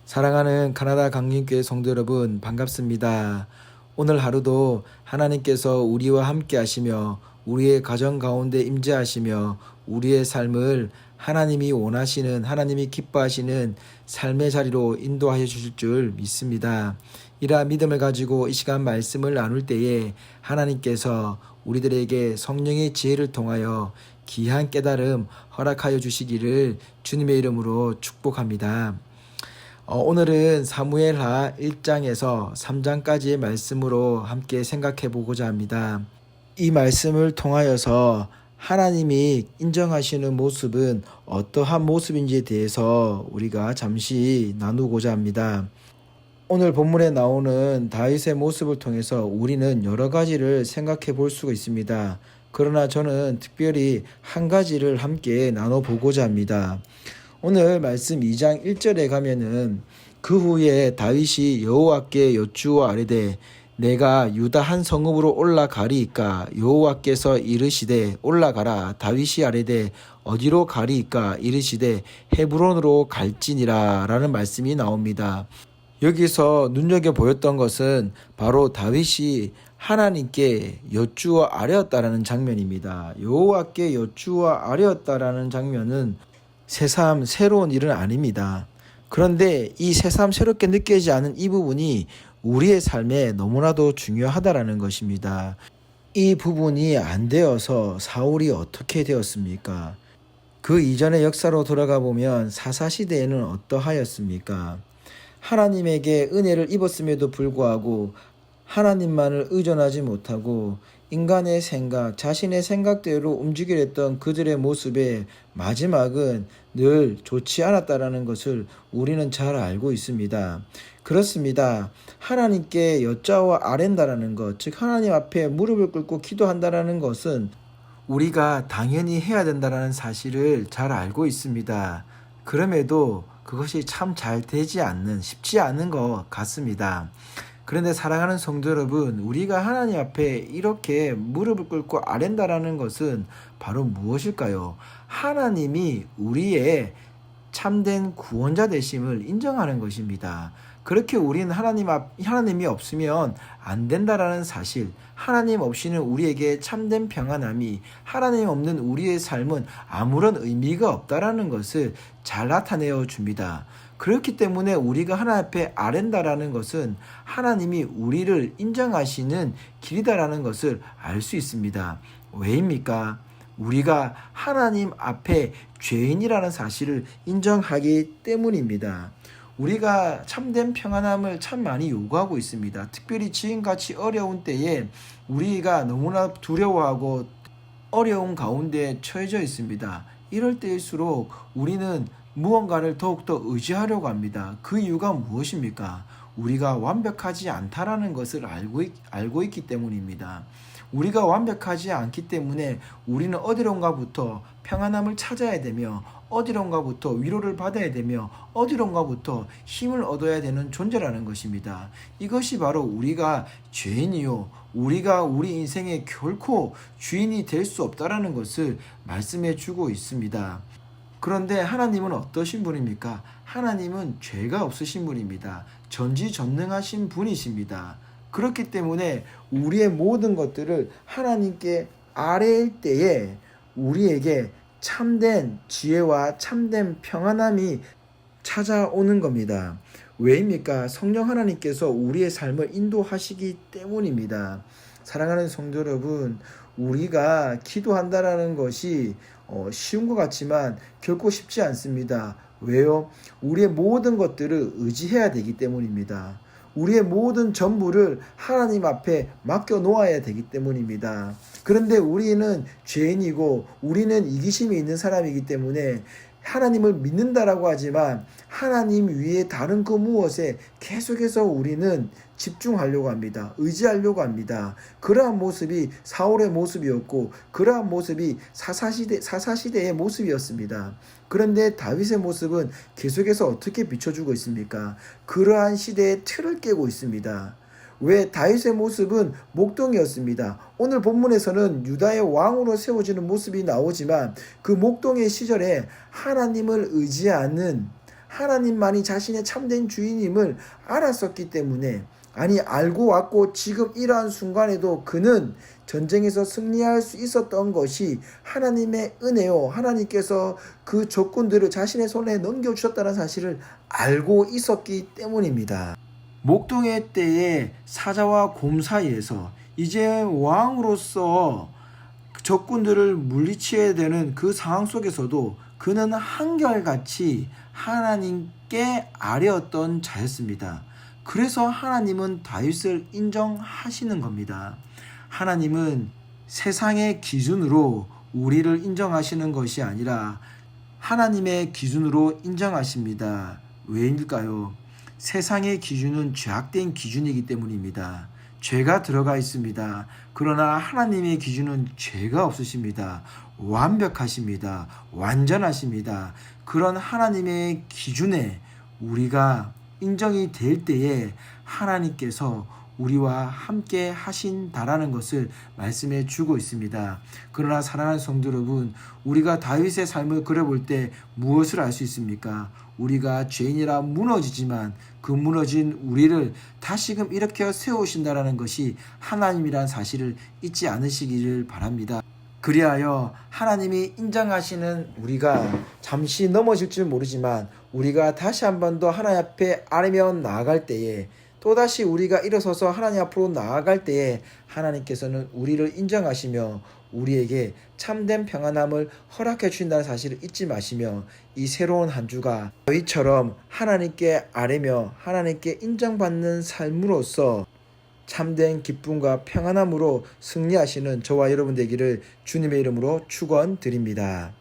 사랑하는 가나다 강림교회 성도 여러분, 반갑습니다. 오늘 하루도 하나님께서 우리와 함께 하시며 우리의 가정 가운데 임재하시며 우리의 삶을 하나님이 원하시는, 하나님이 기뻐하시는 삶의 자리로 인도하여 주실 줄 믿습니다. 이러한 믿음을 가지고 이 시간 말씀을 나눌 때에 하나님께서 우리들에게 성령의 지혜를 통하여 귀한 깨달음 허락하여 주시기를 주님의 이름으로 축복합니다. 오늘은 사무엘하 1장에서 3장까지의 말씀으로 함께 생각해 보고자 합니다. 이 말씀을 통하여서 하나님이 인정하시는 모습은 어떠한 모습인지에 대해서 우리가 잠시 나누고자 합니다. 오늘 본문에 나오는 다윗의 모습을 통해서 우리는 여러 가지를 생각해 볼 수가 있습니다. 그러나 저는 특별히 한 가지를 함께 나눠보고자 합니다. 오늘 말씀 2장 1절에 가면은 그 후에 다윗이 여호와께 여쭈어 아뢰되 내가 유다 한 성읍으로 올라가리이까 여호와께서 이르시되 올라가라. 다윗이 아뢰되 어디로 가리이까 이르시되 헤브론으로 갈지니라 라는 말씀이 나옵니다. 여기서 눈여겨 보였던 것은 바로 다윗이 하나님께 여쭈어 아뢰었다라는 장면입니다. 여호와께 여쭈어 아뢰었다라는 장면은 새삼 새로운 일은 아닙니다. 그런데 이 새삼 새롭게 느껴지지 않은 이 부분이 우리의 삶에 너무나도 중요하다라는 것입니다. 이 부분이 안 되어서 사울이 어떻게 되었습니까? 그 이전의 역사로 돌아가 보면 사사시대에는 어떠하였습니까? 하나님에게 은혜를 입었음에도 불구하고 하나님만을 의존하지 못하고 인간의 생각, 자신의 생각대로 움직이려 했던 그들의 모습의 마지막은 늘 좋지 않았다라는 것을 우리는 잘 알고 있습니다. 그렇습니다. 하나님께 여짜와 아랜다라는 것, 즉 하나님 앞에 무릎을 꿇고 기도한다라는 것은 우리가 당연히 해야 된다는 사실을 잘 알고 있습니다. 그럼에도 그것이 참 잘 되지 않는, 쉽지 않은 것 같습니다. 그런데 사랑하는 성도 여러분, 우리가 하나님 앞에 이렇게 무릎을 꿇고 아랜다라는 것은 바로 무엇일까요? 하나님이 우리의 참된 구원자 되심을 인정하는 것입니다. 그렇게 우리는 하나님이 없으면 안 된다라는 사실, 하나님 없이는 우리에게 참된 평안함이, 하나님 없는 우리의 삶은 아무런 의미가 없다라는 것을 잘 나타내어 줍니다. 그렇기 때문에 우리가 하나님 앞에 아랜다라는 것은 하나님이 우리를 인정하시는 길이다라는 것을 알 수 있습니다. 왜입니까? 우리가 하나님 앞에 죄인이라는 사실을 인정하기 때문입니다. 우리가 참된 평안함을 참 많이 요구하고 있습니다. 특별히 지금같이 어려운 때에 우리가 너무나 두려워하고 어려운 가운데 처해져 있습니다. 이럴 때일수록 우리는 무언가를 더욱더 의지하려고 합니다. 그 이유가 무엇입니까? 우리가 완벽하지 않다라는 것을 알고 있기 때문입니다. 우리가 완벽하지 않기 때문에 우리는 어디론가부터 평안함을 찾아야 되며 어디론가부터 위로를 받아야 되며 어디론가부터 힘을 얻어야 되는 존재라는 것입니다. 이것이 바로 우리가 죄인이요, 우리가 우리 인생에 결코 주인이 될 수 없다라는 것을 말씀해 주고 있습니다. 그런데 하나님은 어떠신 분입니까? 하나님은 죄가 없으신 분입니다. 전지전능하신 분이십니다. 그렇기 때문에 우리의 모든 것들을 하나님께 아뢰일 때에 우리에게 참된 지혜와 참된 평안함이 찾아오는 겁니다. 왜입니까? 성령 하나님께서 우리의 삶을 인도하시기 때문입니다. 사랑하는 성도 여러분, 우리가 기도한다라는 것이 쉬운 것 같지만 결코 쉽지 않습니다. 왜요? 우리의 모든 것들을 의지해야 되기 때문입니다. 우리의 모든 전부를 하나님 앞에 맡겨 놓아야 되기 때문입니다. 그런데 우리는 죄인이고 우리는 이기심이 있는 사람이기 때문에 하나님을 믿는다라고 하지만 하나님 위에 다른 그 무엇에 계속해서 우리는 집중하려고 합니다. 의지하려고 합니다. 그러한 모습이 사울의 모습이었고 그러한 모습이 사사시대의 모습이었습니다. 그런데 다윗의 모습은 계속해서 어떻게 비춰주고 있습니까? 그러한 시대의 틀을 깨고 있습니다. 왜? 다윗의 모습은 목동이었습니다. 오늘 본문에서는 유다의 왕으로 세워지는 모습이 나오지만 그 목동의 시절에 하나님을 의지하는 하나님만이 자신의 참된 주인임을 알았었기 때문에, 아니 알고 왔고 지금 이러한 순간에도 그는 전쟁에서 승리할 수 있었던 것이 하나님의 은혜요, 하나님께서 그 적군들을 자신의 손에 넘겨주셨다는 사실을 알고 있었기 때문입니다. 목동의 때에 사자와 곰 사이에서 이제 왕으로서 적군들을 물리쳐야 되는 그 상황 속에서도 그는 한결같이 하나님께 아뢰었던 자였습니다. 그래서 하나님은 다윗을 인정하시는 겁니다. 하나님은 세상의 기준으로 우리를 인정하시는 것이 아니라 하나님의 기준으로 인정하십니다. 왜일까요? 세상의 기준은 죄악된 기준이기 때문입니다. 죄가 들어가 있습니다. 그러나 하나님의 기준은 죄가 없으십니다. 완벽하십니다. 완전하십니다. 그런 하나님의 기준에 우리가 인정이 될 때에 하나님께서 우리와 함께 하신다라는 것을 말씀해 주고 있습니다. 그러나 사랑하는 성도 여러분, 우리가 다윗의 삶을 그려볼 때 무엇을 알 수 있습니까? 우리가 죄인이라 무너지지만 그 무너진 우리를 다시금 일으켜 세우신다라는 것이 하나님이란 사실을 잊지 않으시기를 바랍니다. 그리하여 하나님이 인정하시는 우리가 잠시 넘어질 줄 모르지만 우리가 다시 한 번 더 하나님 앞에 아뢰며 나아갈 때에, 또다시 우리가 일어서서 하나님 앞으로 나아갈 때에 하나님께서는 우리를 인정하시며 우리에게 참된 평안함을 허락해 주신다는 사실을 잊지 마시며, 이 새로운 한 주가 다윗처럼 하나님께 아뢰며 하나님께 인정받는 삶으로서 참된 기쁨과 평안함으로 승리하시는 저와 여러분 되기를 주님의 이름으로 축원드립니다.